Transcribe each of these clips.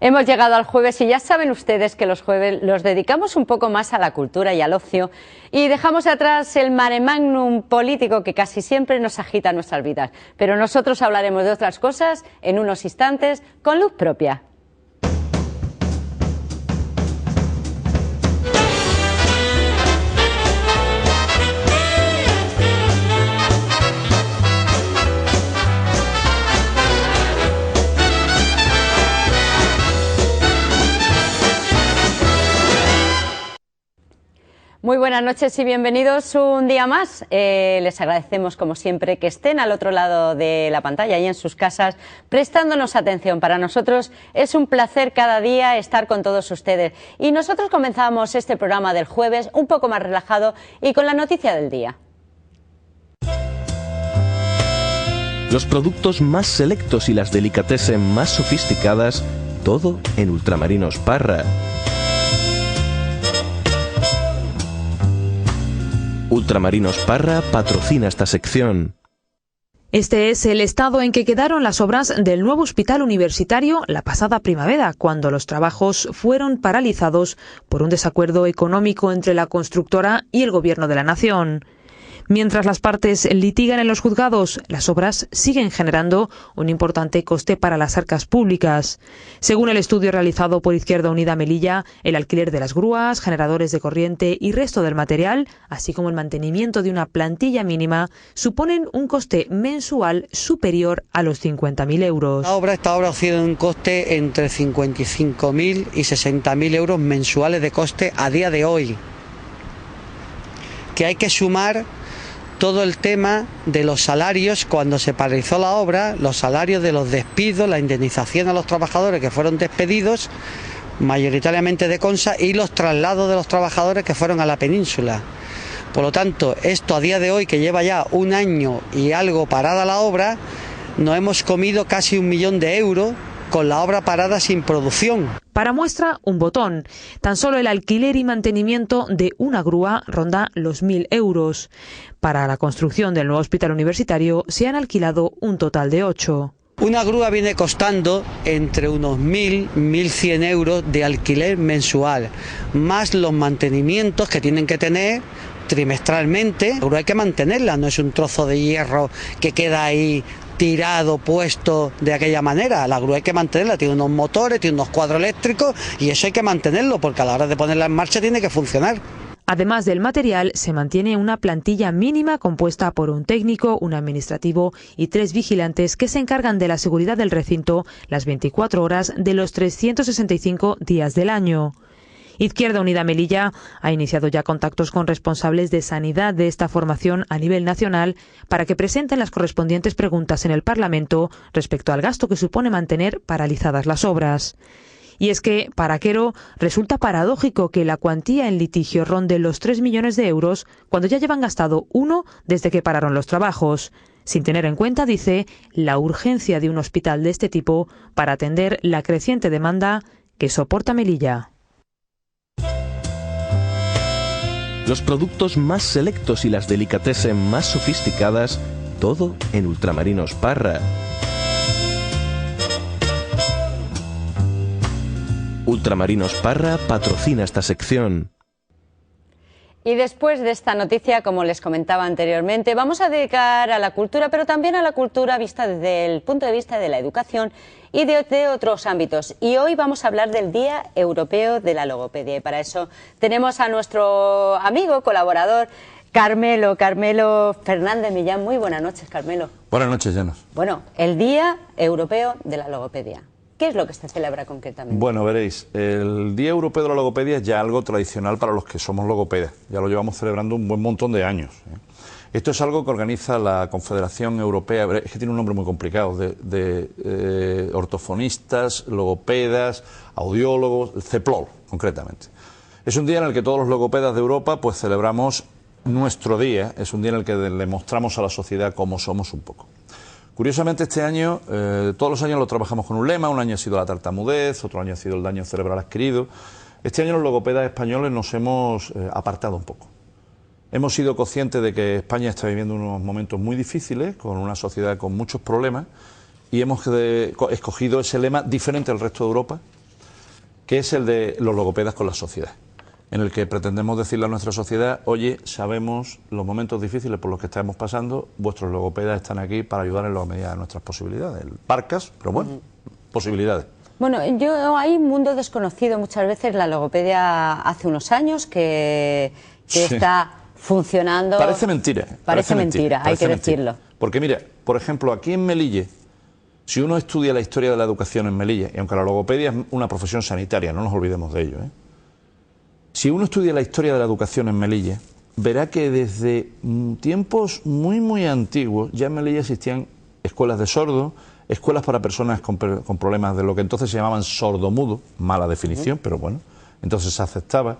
Hemos llegado al jueves y ya saben ustedes que los jueves los dedicamos un poco más a la cultura y al ocio y dejamos atrás el mare magnum político que casi siempre nos agita nuestras vidas. Pero nosotros hablaremos de otras cosas en unos instantes con luz propia. Muy buenas noches y bienvenidos un día más. Les agradecemos como siempre que estén al otro lado de la pantalla y en sus casas prestándonos atención. Para nosotros es un placer cada día estar con todos ustedes. Y nosotros comenzamos este programa del jueves un poco más relajado y con la noticia del día. Los productos más selectos y las delicatessen más sofisticadas, todo en Ultramarinos Parra. Ultramarinos Parra patrocina esta sección. Este es el estado en que quedaron las obras del nuevo hospital universitario la pasada primavera, cuando los trabajos fueron paralizados por un desacuerdo económico entre la constructora y el gobierno de la nación. Mientras las partes litigan en los juzgados, las obras siguen generando un importante coste para las arcas públicas. Según el estudio realizado por Izquierda Unida Melilla, el alquiler de las grúas, generadores de corriente y resto del material, así como el mantenimiento de una plantilla mínima, suponen un coste mensual superior a los 50.000 euros. Esta obra tiene un coste entre 55.000 y 60.000 euros mensuales de coste a día de hoy, que hay que sumar todo el tema de los salarios cuando se paralizó la obra, los salarios de los despidos, la indemnización a los trabajadores que fueron despedidos, mayoritariamente de Consa, y los traslados de los trabajadores que fueron a la península. Por lo tanto, esto a día de hoy, que lleva ya un año y algo parada la obra, nos hemos comido casi 1 millón de euros con la obra parada sin producción. Para muestra, un botón. Tan solo el alquiler y mantenimiento de una grúa ronda los 1.000 euros. Para la construcción del nuevo hospital universitario se han alquilado un total de 8. Una grúa viene costando entre unos 1.000, 1.100 euros de alquiler mensual, más los mantenimientos que tienen que tener trimestralmente. La grúa hay que mantenerla, no es un trozo de hierro que queda ahí tirado, puesto de aquella manera. La grúa hay que mantenerla, tiene unos motores, tiene unos cuadros eléctricos y eso hay que mantenerlo porque a la hora de ponerla en marcha tiene que funcionar. Además del material, se mantiene una plantilla mínima compuesta por un técnico, un administrativo y 3 vigilantes que se encargan de la seguridad del recinto las 24 horas de los 365 días del año. Izquierda Unida Melilla ha iniciado ya contactos con responsables de sanidad de esta formación a nivel nacional para que presenten las correspondientes preguntas en el Parlamento respecto al gasto que supone mantener paralizadas las obras. Y es que, para Quero, resulta paradójico que la cuantía en litigio ronde los 3 millones de euros cuando ya llevan gastado 1 desde que pararon los trabajos, sin tener en cuenta, dice, la urgencia de un hospital de este tipo para atender la creciente demanda que soporta Melilla. Los productos más selectos y las delicatessen más sofisticadas, todo en Ultramarinos Parra. Ultramarinos Parra patrocina esta sección. Y después de esta noticia, como les comentaba anteriormente, vamos a dedicar a la cultura, pero también a la cultura vista desde el punto de vista de la educación y de otros ámbitos. Y hoy vamos a hablar del Día Europeo de la Logopedia. Y para eso tenemos a nuestro amigo, colaborador, Carmelo Fernández Millán. Muy buenas noches, Carmelo. Buenas noches, Llanos. Bueno, el Día Europeo de la Logopedia. ¿Qué es lo que se celebra concretamente? Bueno, veréis, el Día Europeo de la Logopedia es ya algo tradicional para los que somos logopedas. Ya lo llevamos celebrando un buen montón de años. Esto es algo que organiza la Confederación Europea, es que tiene un nombre muy complicado, de ortofonistas, logopedas, audiólogos, el CEPLOL, concretamente. Es un día en el que todos los logopedas de Europa pues celebramos nuestro día, es un día en el que le mostramos a la sociedad cómo somos un poco. Curiosamente este año, todos los años lo trabajamos con un lema, un año ha sido la tartamudez, otro año ha sido el daño cerebral adquirido. Este año los logopedas españoles nos hemos apartado un poco. Hemos sido conscientes de que España está viviendo unos momentos muy difíciles, con una sociedad con muchos problemas, y hemos escogido ese lema diferente al resto de Europa, que es el de los logopedas con la sociedad, en el que pretendemos decirle a nuestra sociedad: oye, sabemos los momentos difíciles por los que estamos pasando, vuestros logopedas están aquí para ayudar en la medida de nuestras posibilidades. Parcas, pero bueno, posibilidades. Bueno, hay un mundo desconocido muchas veces. La logopedia hace unos años que sí está funcionando. Parece mentira. Parece mentira, hay que decirlo. Porque mira, por ejemplo, aquí en Melilla, si uno estudia la historia de la educación en Melilla, y aunque la logopedia es una profesión sanitaria, no nos olvidemos de ello, si uno estudia la historia de la educación en Melilla, verá que desde tiempos muy antiguos ya en Melilla existían escuelas de sordos, escuelas para personas con problemas de lo que entonces se llamaban sordomudo, mala definición, pero bueno, entonces se aceptaba.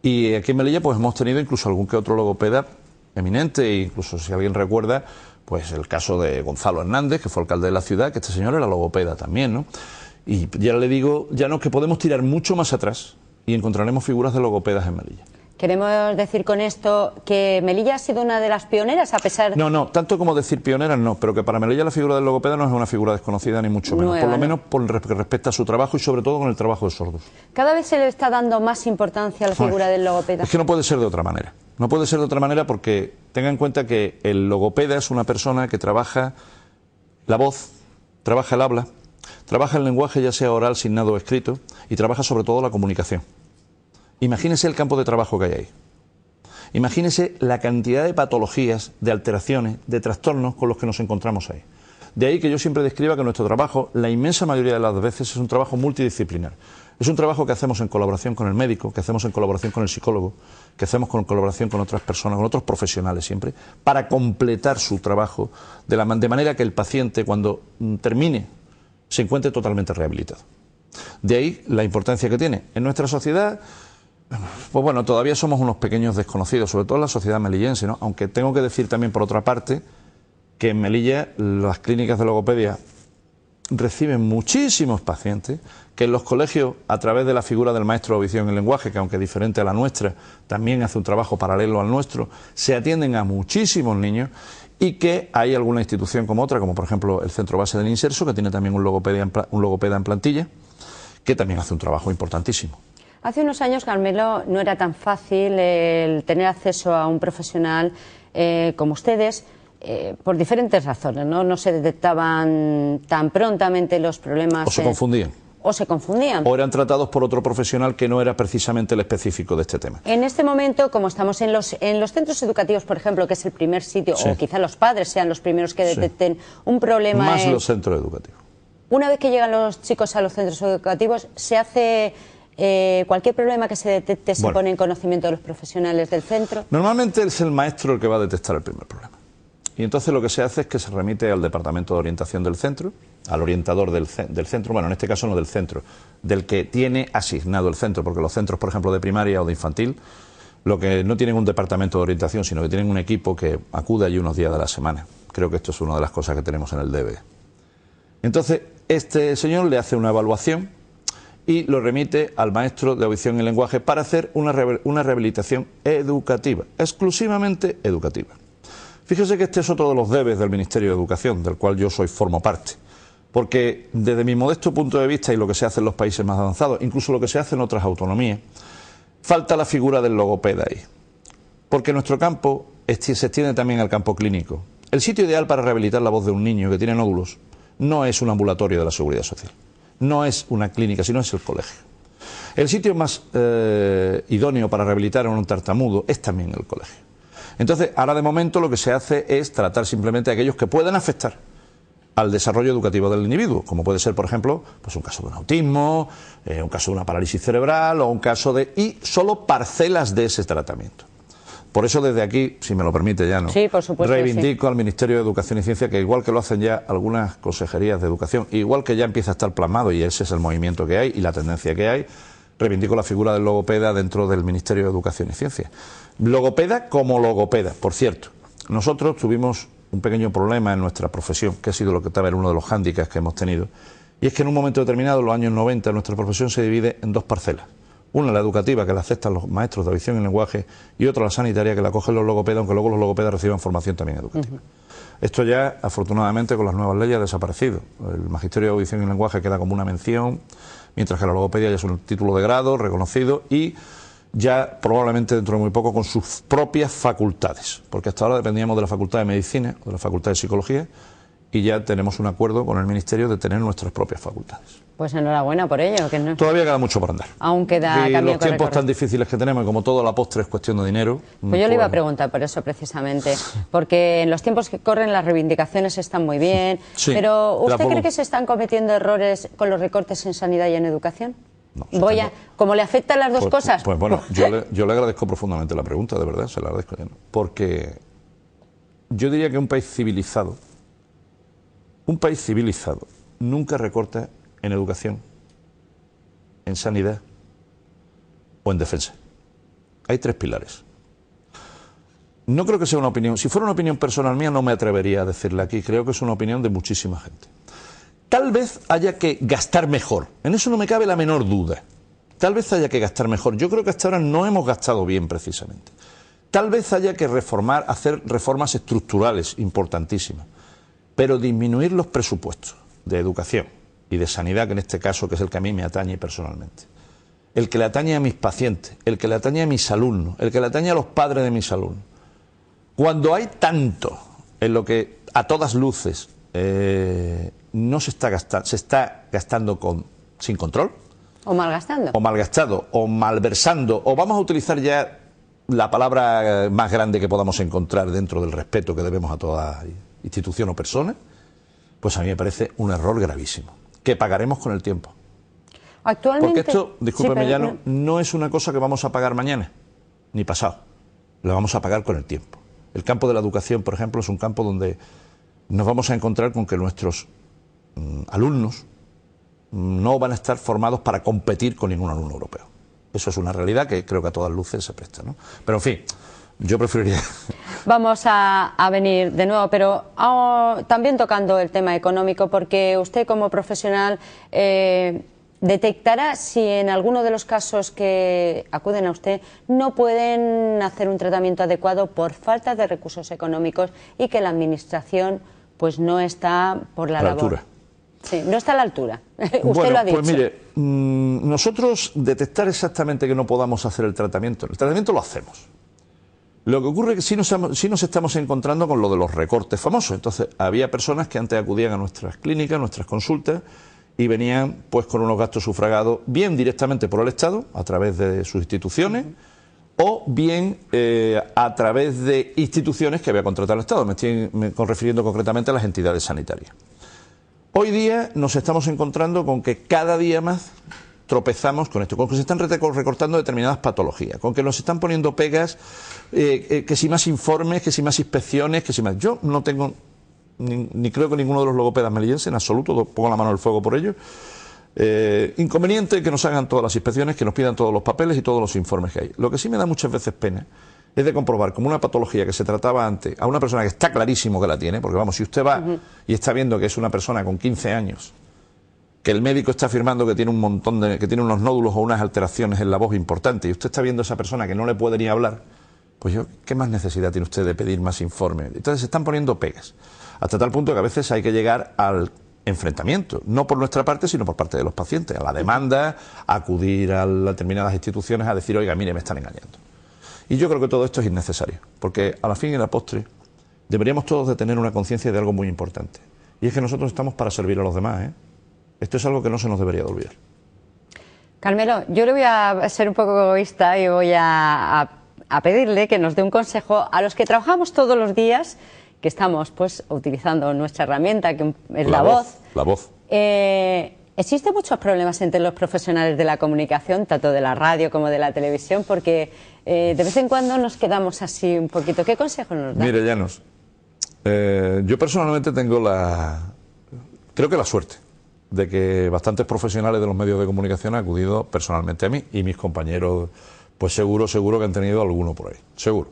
Y aquí en Melilla pues hemos tenido incluso algún que otro logopeda eminente, e incluso si alguien recuerda, pues el caso de Gonzalo Hernández, que fue alcalde de la ciudad, que este señor era logopeda también, ¿no? Y ya le digo, ya no, que podemos tirar mucho más atrás y encontraremos figuras de logopedas en Melilla. ¿Queremos decir con esto que Melilla ha sido una de las pioneras, a pesar...? No, tanto como decir pioneras no, pero que para Melilla la figura del logopeda no es una figura desconocida ni mucho menos, por lo menos por el que respecta a su trabajo y sobre todo con el trabajo de sordos. ¿Cada vez se le está dando más importancia a la figura del logopeda? Es que no puede ser de otra manera. No puede ser de otra manera porque tenga en cuenta que el logopeda es una persona que trabaja la voz, trabaja el habla, trabaja el lenguaje ya sea oral, signado o escrito, y trabaja sobre todo la comunicación. Imagínese el campo de trabajo que hay ahí. Imagínese la cantidad de patologías, de alteraciones, de trastornos con los que nos encontramos ahí. De ahí que yo siempre describa que nuestro trabajo, la inmensa mayoría de las veces, es un trabajo multidisciplinar. Es un trabajo que hacemos en colaboración con el médico, que hacemos en colaboración con el psicólogo, que hacemos en colaboración con otras personas, con otros profesionales siempre, para completar su trabajo de manera que el paciente, cuando termine, se encuentre totalmente rehabilitado. De ahí la importancia que tiene. En nuestra sociedad, pues bueno, todavía somos unos pequeños desconocidos, sobre todo en la sociedad melillense, ¿no? Aunque tengo que decir también, por otra parte, que en Melilla las clínicas de logopedia reciben muchísimos pacientes, que en los colegios, a través de la figura del maestro de audición y lenguaje, que aunque es diferente a la nuestra, también hace un trabajo paralelo al nuestro, se atienden a muchísimos niños, y que hay alguna institución como otra, como por ejemplo el Centro Base del Inserso, que tiene también un logopeda en plantilla, que también hace un trabajo importantísimo. Hace unos años, Carmelo, no era tan fácil el tener acceso a un profesional como ustedes, por diferentes razones, ¿no? No se detectaban tan prontamente los problemas. O se confundían. O se confundían. O eran tratados por otro profesional que no era precisamente el específico de este tema. En este momento, como estamos en los centros educativos, por ejemplo, que es el primer sitio, sí, o quizá los padres sean los primeros que detecten, sí, un problema... Más los centros educativos. Una vez que llegan los chicos a los centros educativos, se hace... cualquier problema que se detecte se pone en conocimiento de los profesionales del centro. Normalmente es el maestro el que va a detectar el primer problema. Y entonces lo que se hace es que se remite al departamento de orientación del centro, al orientador del centro, bueno, en este caso no del centro, del que tiene asignado el centro, porque los centros, por ejemplo, de primaria o de infantil, lo que no tienen un departamento de orientación, sino que tienen un equipo que acude allí unos días de la semana. Creo que esto es una de las cosas que tenemos en el DB. Entonces, este señor le hace una evaluación y lo remite al maestro de audición y lenguaje para hacer una rehabilitación educativa, exclusivamente educativa. Fíjese que este es otro de los debes del Ministerio de Educación, del cual yo formo parte, porque desde mi modesto punto de vista y lo que se hace en los países más avanzados, incluso lo que se hace en otras autonomías, falta la figura del logopeda ahí, porque nuestro campo se extiende también al campo clínico. El sitio ideal para rehabilitar la voz de un niño que tiene nódulos no es un ambulatorio de la Seguridad Social. No es una clínica, sino es el colegio. El sitio más idóneo para rehabilitar a un tartamudo es también el colegio. Entonces, ahora de momento lo que se hace es tratar simplemente a aquellos que puedan afectar al desarrollo educativo del individuo, como puede ser, por ejemplo, pues un caso de un autismo, un caso de una parálisis cerebral o un caso de... y solo parcelas de ese tratamiento. Por eso desde aquí, si me lo permite ya, ¿no? Sí, por supuesto, reivindico sí, al Ministerio de Educación y Ciencia, que igual que lo hacen ya algunas consejerías de educación, igual que ya empieza a estar plasmado, y ese es el movimiento que hay y la tendencia que hay, reivindico la figura del logopeda dentro del Ministerio de Educación y Ciencia. Logopeda como logopeda, por cierto. Nosotros tuvimos un pequeño problema en nuestra profesión, que ha sido lo que estaba en uno de los hándicaps que hemos tenido, y es que en un momento determinado, en los años 90, nuestra profesión se divide en dos parcelas. Una, la educativa, que la aceptan los maestros de audición y lenguaje, y otra, la sanitaria, que la cogen los logopedas, aunque luego los logopedas reciban formación también educativa. Esto ya, afortunadamente, con las nuevas leyes ha desaparecido. El Magisterio de Audición y Lenguaje queda como una mención mientras que la logopedia ya es un título de grado reconocido y ya probablemente dentro de muy poco con sus propias facultades, porque hasta ahora dependíamos de la Facultad de Medicina o de la Facultad de Psicología y ya tenemos un acuerdo con el Ministerio de tener nuestras propias facultades. Pues enhorabuena por ello. Que no... Todavía queda mucho por andar. Aún queda y camino los tiempos tan difíciles que tenemos, y como todo a la postre es cuestión de dinero. Pues yo le iba a preguntar por eso precisamente, porque en los tiempos que corren las reivindicaciones están muy bien, sí, pero ¿usted cree que se están cometiendo errores con los recortes en sanidad y en educación? No, ¿Cómo le afectan las dos cosas? Pues bueno, yo le agradezco profundamente la pregunta, de verdad, se la agradezco. Porque yo diría que un país civilizado nunca recorta en educación, en sanidad o en defensa. Hay tres pilares. No creo que sea una opinión. Si fuera una opinión personal mía no me atrevería a decirla aquí. Creo que es una opinión de muchísima gente. Tal vez haya que gastar mejor. En eso no me cabe la menor duda. Tal vez haya que gastar mejor. Yo creo que hasta ahora no hemos gastado bien precisamente. Tal vez haya que hacer reformas estructurales importantísimas. Pero disminuir los presupuestos de educación y de sanidad, que en este caso que es el que a mí me atañe personalmente, el que le atañe a mis pacientes, el que le atañe a mis alumnos, el que le atañe a los padres de mis alumnos. Cuando hay tanto en lo que a todas luces no se está gastando sin control, o malgastando, o malversando, o vamos a utilizar ya la palabra más grande que podamos encontrar dentro del respeto que debemos a toda institución o persona, pues a mí me parece un error gravísimo, que pagaremos con el tiempo. Actualmente, porque esto, discúlpeme, Llano, no es una cosa que vamos a pagar mañana, ni pasado, lo vamos a pagar con el tiempo. El campo de la educación, por ejemplo, es un campo donde nos vamos a encontrar con que nuestros alumnos no van a estar formados para competir con ningún alumno europeo. Eso es una realidad que creo que a todas luces se presta, ¿no? Pero en fin, yo preferiría... Vamos a venir de nuevo, pero también tocando el tema económico, porque usted como profesional detectará si en alguno de los casos que acuden a usted no pueden hacer un tratamiento adecuado por falta de recursos económicos y que la Administración pues no está por la labor. Altura. Sí, no está a la altura. Usted bueno, lo ha dicho. Pues mire, nosotros detectar exactamente que no podamos hacer el tratamiento lo hacemos. Lo que ocurre es que sí nos estamos encontrando con lo de los recortes famosos. Entonces, había personas que antes acudían a nuestras clínicas, a nuestras consultas, y venían pues con unos gastos sufragados, bien directamente por el Estado, a través de sus instituciones, o bien a través de instituciones que había contratado el Estado. Me estoy refiriendo concretamente a las entidades sanitarias. Hoy día nos estamos encontrando con que cada día más tropezamos con esto, con que se están recortando determinadas patologías, con que nos están poniendo pegas, que si más informes, que si más inspecciones, que si más... Yo no tengo, ni creo que ninguno de los logopedas melillenses, en absoluto, pongo la mano en el fuego por ello, inconveniente que nos hagan todas las inspecciones, que nos pidan todos los papeles y todos los informes que hay. Lo que sí me da muchas veces pena es de comprobar como una patología que se trataba antes a una persona que está clarísimo que la tiene, porque vamos, si usted va y está viendo que es una persona con 15 años, que el médico está afirmando que tiene que tiene unos nódulos o unas alteraciones en la voz importantes, y usted está viendo a esa persona que no le puede ni hablar, pues ¿qué más necesidad tiene usted de pedir más informes? Entonces se están poniendo pegas, hasta tal punto que a veces hay que llegar al enfrentamiento, no por nuestra parte, sino por parte de los pacientes, a la demanda, a acudir a determinadas instituciones a decir, oiga, mire, me están engañando. Y yo creo que todo esto es innecesario, porque a la fin y a la postre deberíamos todos de tener una conciencia de algo muy importante, y es que nosotros estamos para servir a los demás, ¿eh? Esto es algo que no se nos debería de olvidar. Carmelo, yo le voy a ser un poco egoísta y voy a pedirle que nos dé un consejo a los que trabajamos todos los días, que estamos pues utilizando nuestra herramienta, que es la voz. La voz. Existen muchos problemas entre los profesionales de la comunicación, tanto de la radio como de la televisión, porque de vez en cuando nos quedamos así un poquito. ¿Qué consejo nos da? Mire, Llanos, yo personalmente tengo creo que la suerte de que bastantes profesionales de los medios de comunicación han acudido personalmente a mí, y mis compañeros, pues seguro que han tenido alguno por ahí, seguro.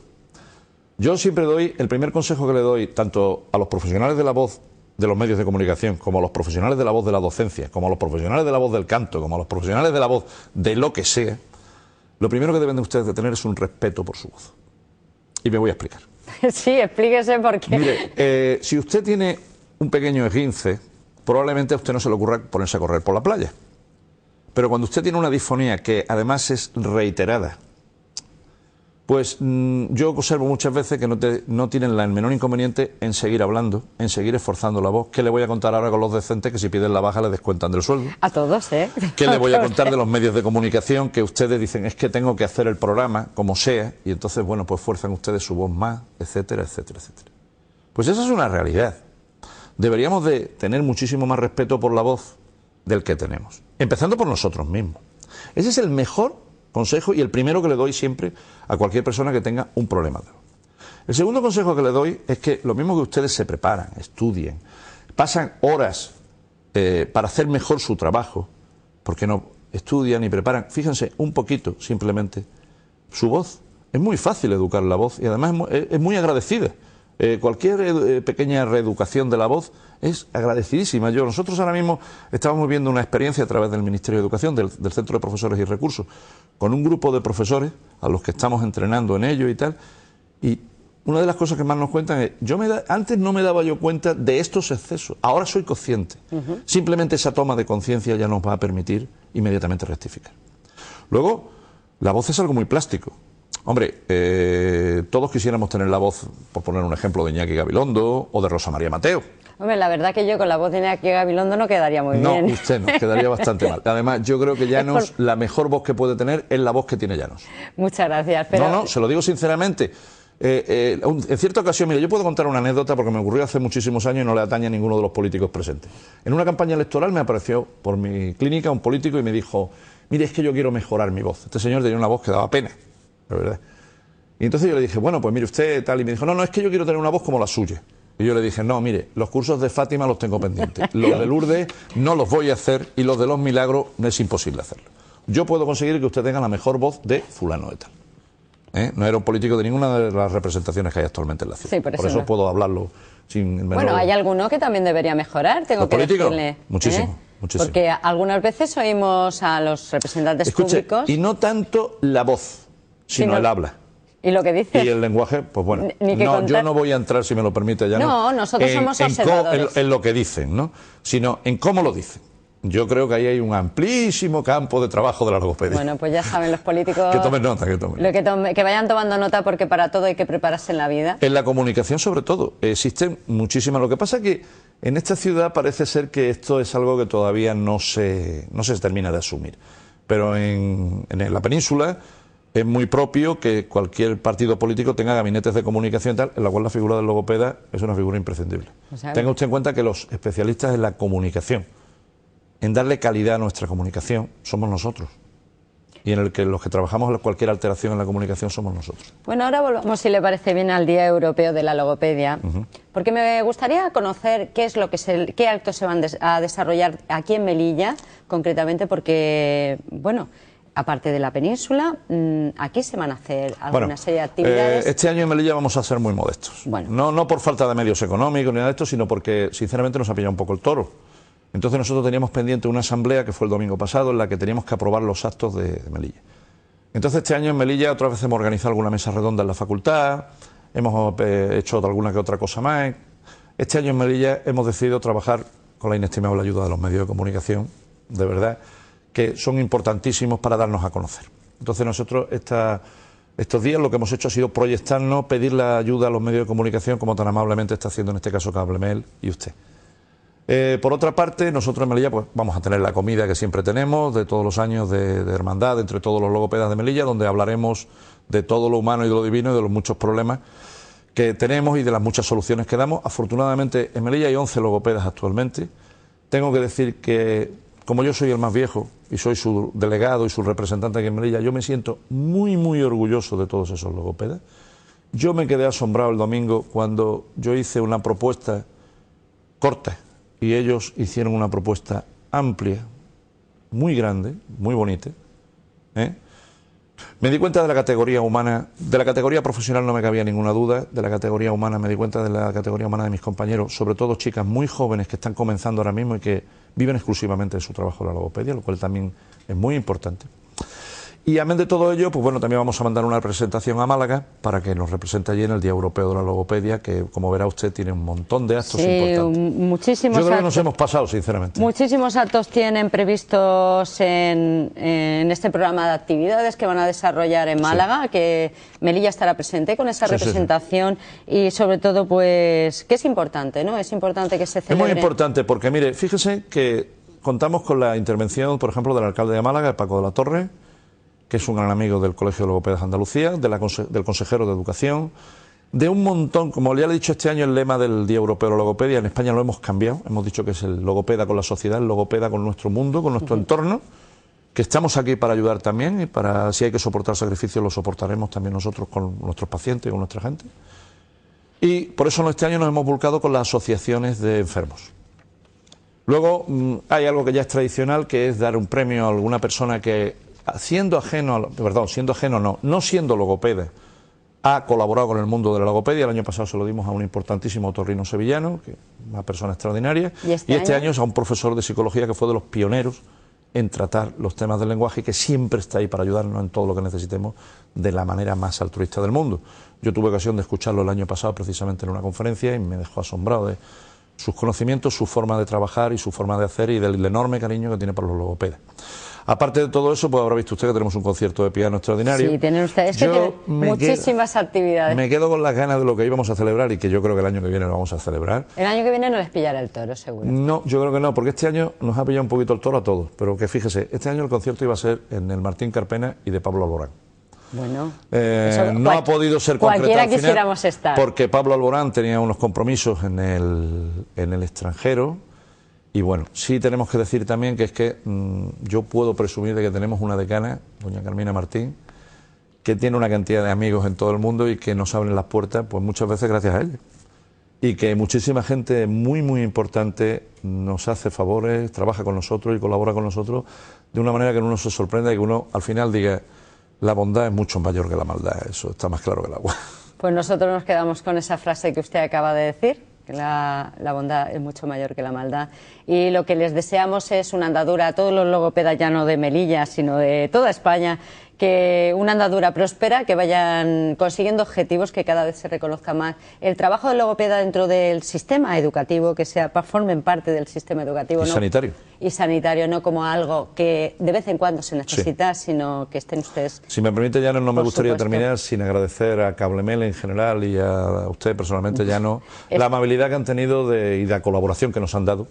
Yo siempre el primer consejo que le doy, tanto a los profesionales de la voz de los medios de comunicación, como a los profesionales de la voz de la docencia, como a los profesionales de la voz del canto, como a los profesionales de la voz de lo que sea, lo primero que deben de ustedes de tener es un respeto por su voz. Y me voy a explicar. Sí, explíquese por qué. Mire, si usted tiene un pequeño esguince, probablemente a usted no se le ocurra ponerse a correr por la playa. Pero cuando usted tiene una disfonía que además es reiterada, pues yo observo muchas veces que no tienen el menor inconveniente en seguir hablando, en seguir esforzando la voz. ¿Qué le voy a contar ahora con los decentes que si piden la baja les descuentan del sueldo? A todos, ¿eh? ¿Qué le voy a contar de los medios de comunicación que ustedes dicen es que tengo que hacer el programa como sea y entonces, bueno, pues fuerzan ustedes su voz más, etcétera, etcétera, etcétera? Pues esa es una realidad. Deberíamos de tener muchísimo más respeto por la voz del que tenemos, empezando por nosotros mismos. Ese es el mejor consejo y el primero que le doy siempre a cualquier persona que tenga un problema de voz. El segundo consejo que le doy es que lo mismo que ustedes se preparan, estudien, pasan horas para hacer mejor su trabajo, porque no estudian y preparan, fíjense un poquito simplemente su voz. Es muy fácil educar la voz y además es muy agradecida. Cualquier pequeña reeducación de la voz es agradecidísima. Nosotros ahora mismo estamos viendo una experiencia a través del Ministerio de Educación, del Centro de Profesores y Recursos, con un grupo de profesores a los que estamos entrenando en ello y tal. Y una de las cosas que más nos cuentan es, antes no me daba yo cuenta de estos excesos, ahora soy consciente. Simplemente esa toma de conciencia ya nos va a permitir inmediatamente rectificar. Luego, la voz es algo muy plástico. Hombre, todos quisiéramos tener la voz, por poner un ejemplo, de Iñaki Gabilondo o de Rosa María Mateo. Hombre, la verdad que yo con la voz de Iñaki Gabilondo no quedaría muy bien. No, usted no, quedaría bastante mal. Además, yo creo que Llanos, la mejor voz que puede tener es la voz que tiene Llanos. Muchas gracias. Pero... No, se lo digo sinceramente. En cierta ocasión, mire, yo puedo contar una anécdota porque me ocurrió hace muchísimos años y no le atañe a ninguno de los políticos presentes. En una campaña electoral me apareció por mi clínica un político y me dijo, mire, es que yo quiero mejorar mi voz. Este señor tenía una voz que daba pena, la verdad. Y entonces yo le dije, bueno, pues mire usted tal, y me dijo, no, es que yo quiero tener una voz como la suya. Y yo le dije, no, mire, los cursos de Fátima los tengo pendientes, los de Lourdes no los voy a hacer y los de los Milagros no es imposible hacerlo. Yo puedo conseguir que usted tenga la mejor voz de fulano de tal. No era un político de ninguna de las representaciones que hay actualmente en la ciudad. Sí, por eso no puedo hablarlo sin menor... Bueno, hay alguno que también debería mejorar, tengo que decirle. Muchísimo, muchísimo. Porque algunas veces oímos a los representantes públicos... Y no tanto la voz, sino el habla. ¿Y lo que dice? Y el lenguaje, pues bueno, yo no voy a entrar, si me lo permite, ya no, nosotros somos observadores. En lo que dicen, ¿no? Sino en cómo lo dicen. Yo creo que ahí hay un amplísimo campo de trabajo de la logopedia. Bueno, pues ya saben los políticos... que tomen nota, que vayan tomando nota porque para todo hay que prepararse en la vida. En la comunicación, sobre todo, existen muchísimas. Lo que pasa es que en esta ciudad parece ser que esto es algo que todavía no se termina de asumir. Pero en la península... es muy propio que cualquier partido político tenga gabinetes de comunicación y tal, en la cual la figura del logopeda es una figura imprescindible. Tenga usted en cuenta que los especialistas en la comunicación, en darle calidad a nuestra comunicación, somos nosotros. Y en el que los que trabajamos cualquier alteración en la comunicación somos nosotros. Bueno, ahora volvamos, si le parece bien, al Día Europeo de la Logopedia, porque me gustaría conocer qué actos se van a desarrollar aquí en Melilla, concretamente, porque, bueno... aparte de la península, aquí se van a hacer alguna serie de actividades. Este año en Melilla vamos a ser muy modestos. Bueno. No por falta de medios económicos ni nada de esto, sino porque sinceramente nos ha pillado un poco el toro. Entonces nosotros teníamos pendiente una asamblea que fue el domingo pasado en la que teníamos que aprobar los actos de Melilla. Entonces este año en Melilla otra vez hemos organizado alguna mesa redonda en la facultad, hemos hecho alguna que otra cosa más. Este año en Melilla hemos decidido trabajar con la inestimable ayuda de los medios de comunicación, de verdad, que son importantísimos para darnos a conocer. Entonces nosotros estos días lo que hemos hecho ha sido proyectarnos, pedir la ayuda a los medios de comunicación, como tan amablemente está haciendo en este caso Cablemel y usted. Por otra parte, nosotros en Melilla pues vamos a tener la comida que siempre tenemos, de todos los años de hermandad entre todos los logopedas de Melilla, donde hablaremos de todo lo humano y de lo divino y de los muchos problemas que tenemos y de las muchas soluciones que damos. Afortunadamente en Melilla hay 11 logopedas actualmente. Tengo que decir que, como yo soy el más viejo y soy su delegado y su representante aquí en Melilla, yo me siento muy, muy orgulloso de todos esos logopedas. Yo me quedé asombrado el domingo cuando yo hice una propuesta corta y ellos hicieron una propuesta amplia, muy grande, muy bonita. Me di cuenta de la categoría humana, de la categoría profesional no me cabía ninguna duda, de la categoría humana me di cuenta de la categoría humana de mis compañeros, sobre todo chicas muy jóvenes que están comenzando ahora mismo y que viven exclusivamente de su trabajo en la logopedia, lo cual también es muy importante. Y amén de todo ello, pues bueno, también vamos a mandar una representación a Málaga para que nos represente allí en el Día Europeo de la Logopedia, que como verá usted tiene un montón de actos importantes. Muchísimos Yo creo actos. que nos hemos pasado, sinceramente. Muchísimos actos tienen previstos en este programa de actividades que van a desarrollar en Málaga, sí, que Melilla estará presente con esa representación y sobre todo, pues, que es importante, ¿no? Es importante que se celebre. Es muy importante porque, mire, fíjese que contamos con la intervención, por ejemplo, del alcalde de Málaga, Paco de la Torre, que es un gran amigo del Colegio de Logopedas de Andalucía, del consejero de Educación, de un montón, como ya le he dicho este año, el lema del Día Europeo de la Logopedia, en España lo hemos cambiado, hemos dicho que es el logopeda con la sociedad, el logopeda con nuestro mundo, con nuestro entorno, que estamos aquí para ayudar también y para, si hay que soportar sacrificios, lo soportaremos también nosotros con nuestros pacientes y con nuestra gente. Y por eso este año nos hemos volcado con las asociaciones de enfermos. Luego hay algo que ya es tradicional, que es dar un premio a alguna persona que, no siendo logopeda, ha colaborado con el mundo de la logopedia. El año pasado se lo dimos a un importantísimo otorrino sevillano, que una persona extraordinaria, y este año es a un profesor de psicología que fue de los pioneros en tratar los temas del lenguaje y que siempre está ahí para ayudarnos en todo lo que necesitemos de la manera más altruista del mundo. Yo tuve ocasión de escucharlo el año pasado precisamente en una conferencia y me dejó asombrado de sus conocimientos, su forma de trabajar y su forma de hacer y del enorme cariño que tiene para los logopedas. Aparte de todo eso, pues habrá visto usted que tenemos un concierto de piano extraordinario. Sí, tienen ustedes que tienen muchísimas actividades. Me quedo con las ganas de lo que íbamos a celebrar y que yo creo que el año que viene lo vamos a celebrar. El año que viene no les pillará el toro, seguro. No, yo creo que no, porque este año nos ha pillado un poquito el toro a todos. Pero que fíjese, este año el concierto iba a ser en el Martín Carpena y de Pablo Alborán. Bueno, no ha podido ser concretado cualquiera al final quisiéramos estar. Porque Pablo Alborán tenía unos compromisos en el extranjero. Y bueno, sí tenemos que decir también que es que yo puedo presumir de que tenemos una decana, doña Carmina Martín, que tiene una cantidad de amigos en todo el mundo y que nos abren las puertas, pues muchas veces gracias a ella. Y que muchísima gente muy, muy importante nos hace favores, trabaja con nosotros y colabora con nosotros de una manera que uno se sorprenda y que uno al final diga, la bondad es mucho mayor que la maldad, eso está más claro que el agua. Pues nosotros nos quedamos con esa frase que usted acaba de decir, que la bondad es mucho mayor que la maldad, y lo que les deseamos es una andadura a todos los logopedas, ya no de Melilla, sino de toda España, que una andadura próspera, que vayan consiguiendo objetivos, que cada vez se reconozca más el trabajo del logopeda dentro del sistema educativo, que formen parte del sistema educativo. Y sanitario. Y sanitario, no como algo que de vez en cuando se necesita, sí, sino que estén ustedes... Si me permite, Llano, no me gustaría supuesto terminar sin agradecer a Cablemel en general y a usted personalmente, Llano, la amabilidad que han tenido y la colaboración que nos han dado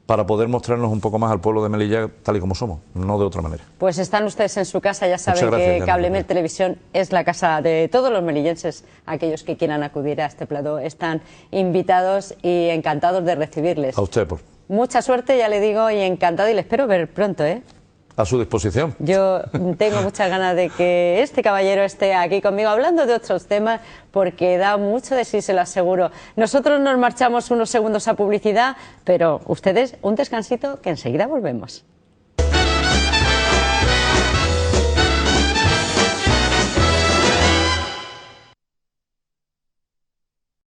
para poder mostrarnos un poco más al pueblo de Melilla tal y como somos, no de otra manera. Pues están ustedes en su casa, ya saben que Cablemel Televisión es la casa de todos los melillenses, aquellos que quieran acudir a este plató están invitados y encantados de recibirles. A usted, por mucha suerte, ya le digo, y encantado, y le espero ver pronto, ¿eh? A su disposición. Yo tengo muchas ganas de que este caballero esté aquí conmigo hablando de otros temas, porque da mucho de sí, se lo aseguro. Nosotros nos marchamos unos segundos a publicidad, pero ustedes un descansito que enseguida volvemos.